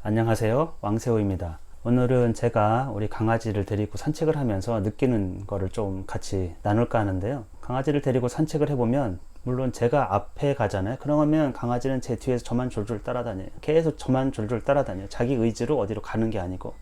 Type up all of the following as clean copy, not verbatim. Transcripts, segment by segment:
안녕하세요, 왕세호입니다. 오늘은 제가 우리 강아지를 데리고 산책을 하면서 느끼는 거를 좀 같이 나눌까 하는데요. 강아지를 데리고 산책을 해보면 물론 제가 앞에 가잖아요. 그러면 강아지는 제 뒤에서 저만 졸졸 따라다녀요. 계속 저만 졸졸 따라다녀요. 자기 의지로 어디로 가는 게 아니고.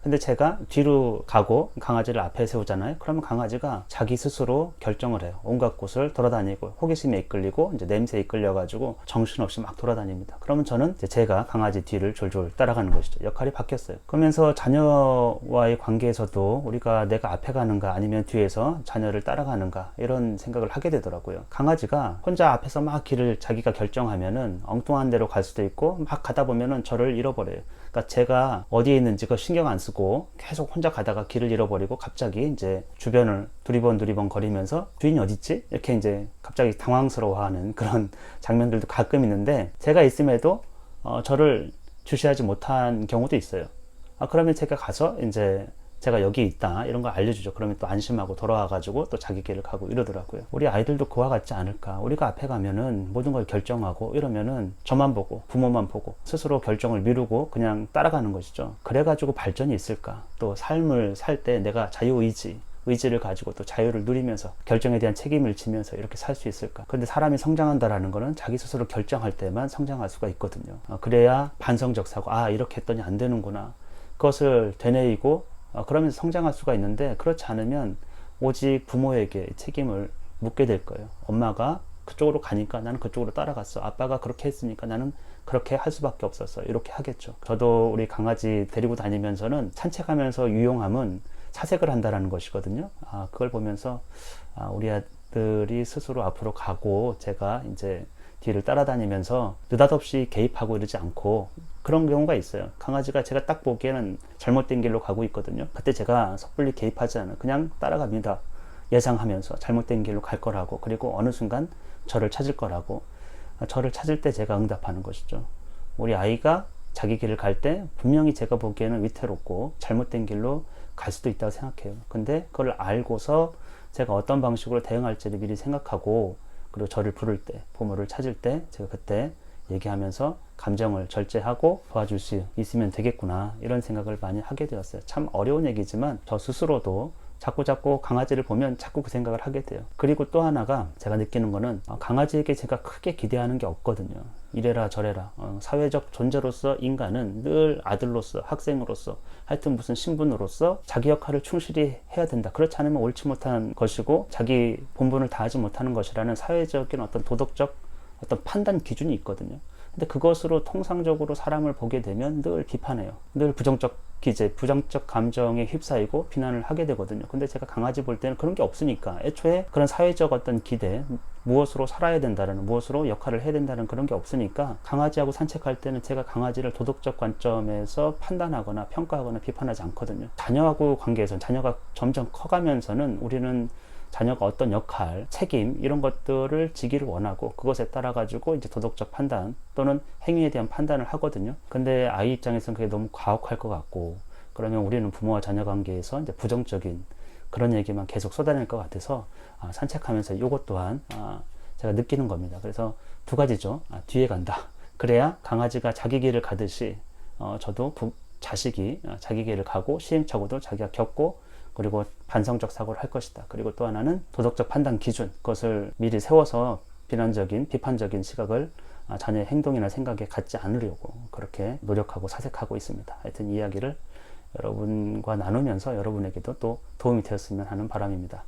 근데 제가 뒤로 가고 강아지를 앞에 세우잖아요. 그러면 강아지가 자기 스스로 결정을 해요. 온갖 곳을 돌아다니고 호기심에 이끌리고 이제 냄새에 이끌려가지고 정신없이 막 돌아다닙니다. 그러면 저는 이제 제가 강아지 뒤를 졸졸 따라가는 것이죠. 역할이 바뀌었어요. 그러면서 자녀와의 관계에서도 우리가 내가 앞에 가는가 아니면 뒤에서 자녀를 따라가는가 이런 생각을 하게 되더라고요. 강아지가 혼자 앞에서 막 길을 자기가 결정하면은 엉뚱한 데로 갈 수도 있고 막 가다 보면은 저를 잃어버려요. 그러니까 제가 어디에 있는지 그 신경 안 쓰고 계속 혼자 가다가 길을 잃어버리고 갑자기 이제 주변을 두리번 거리면서 주인이 어딨지? 이렇게 이제 갑자기 당황스러워하는 그런 장면들도 가끔 있는데 제가 있음에도 저를 주시하지 못한 경우도 있어요. 그러면 제가 가서 이제 제가 여기 있다 이런 거 알려주죠. 그러면 또 안심하고 돌아와가지고 또 자기 길을 가고 이러더라고요. 우리 아이들도 그와 같지 않을까. 우리가 앞에 가면은 모든 걸 결정하고 이러면은 저만 보고 부모만 보고 스스로 결정을 미루고 그냥 따라가는 것이죠. 그래가지고 발전이 있을까. 또 삶을 살 때 내가 의지를 가지고 또 자유를 누리면서 결정에 대한 책임을 지면서 이렇게 살 수 있을까. 근데 사람이 성장한다라는 거는 자기 스스로 결정할 때만 성장할 수가 있거든요. 그래야 반성적 사고, 이렇게 했더니 안 되는구나. 그것을 되뇌이고 그러면서 성장할 수가 있는데 그렇지 않으면 오직 부모에게 책임을 묻게 될 거예요. 엄마가 그쪽으로 가니까 나는 그쪽으로 따라갔어. 아빠가 그렇게 했으니까 나는 그렇게 할 수밖에 없었어. 이렇게 하겠죠. 저도 우리 강아지 데리고 다니면서는 산책하면서 유용함은 사색을 한다는 것이거든요. 그걸 보면서 우리 아들이 스스로 앞으로 가고 제가 이제 뒤를 따라다니면서 느닷없이 개입하고 이러지 않고 그런 경우가 있어요. 강아지가 제가 딱 보기에는 잘못된 길로 가고 있거든요. 그때 제가 섣불리 개입하지 않아요. 그냥 따라갑니다. 예상하면서 잘못된 길로 갈 거라고, 그리고 어느 순간 저를 찾을 거라고. 저를 찾을 때 제가 응답하는 것이죠. 우리 아이가 자기 길을 갈 때 분명히 제가 보기에는 위태롭고 잘못된 길로 갈 수도 있다고 생각해요. 근데 그걸 알고서 제가 어떤 방식으로 대응할지를 미리 생각하고, 그리고 저를 부를 때, 부모를 찾을 때 제가 그때 얘기하면서 감정을 절제하고 도와줄 수 있으면 되겠구나, 이런 생각을 많이 하게 되었어요. 참 어려운 얘기지만 저 스스로도 자꾸 강아지를 보면 자꾸 그 생각을 하게 돼요. 그리고 또 하나가 제가 느끼는 거는 강아지에게 제가 크게 기대하는 게 없거든요. 이래라 저래라. 사회적 존재로서 인간은 늘 아들로서, 학생으로서, 하여튼 무슨 신분으로서 자기 역할을 충실히 해야 된다. 그렇지 않으면 옳지 못한 것이고 자기 본분을 다하지 못하는 것이라는 사회적인 어떤 도덕적 어떤 판단 기준이 있거든요. 근데 그것으로 통상적으로 사람을 보게 되면 늘 비판해요. 늘 부정적 기제, 부정적 감정에 휩싸이고 비난을 하게 되거든요. 근데 제가 강아지 볼 때는 그런 게 없으니까, 애초에 그런 사회적 어떤 기대, 무엇으로 살아야 된다는, 무엇으로 역할을 해야 된다는 그런 게 없으니까 강아지하고 산책할 때는 제가 강아지를 도덕적 관점에서 판단하거나 평가하거나 비판하지 않거든요. 자녀하고 관계에서는, 자녀가 점점 커가면서는 우리는 자녀가 어떤 역할, 책임 이런 것들을 지기를 원하고 그것에 따라 가지고 이제 도덕적 판단 또는 행위에 대한 판단을 하거든요. 근데 아이 입장에서는 그게 너무 가혹할 것 같고, 그러면 우리는 부모와 자녀 관계에서 이제 부정적인 그런 얘기만 계속 쏟아낼 것 같아서 산책하면서 이것 또한 제가 느끼는 겁니다. 그래서 두 가지죠. 뒤에 간다. 그래야 강아지가 자기 길을 가듯이 저도 자식이 자기 길을 가고 시행착오도 자기가 겪고 그리고 반성적 사고를 할 것이다. 그리고 또 하나는 도덕적 판단 기준, 그것을 미리 세워서 비난적인, 비판적인 시각을 자녀의 행동이나 생각에 갖지 않으려고 그렇게 노력하고 사색하고 있습니다. 하여튼 이 이야기를 여러분과 나누면서 여러분에게도 또 도움이 되었으면 하는 바람입니다.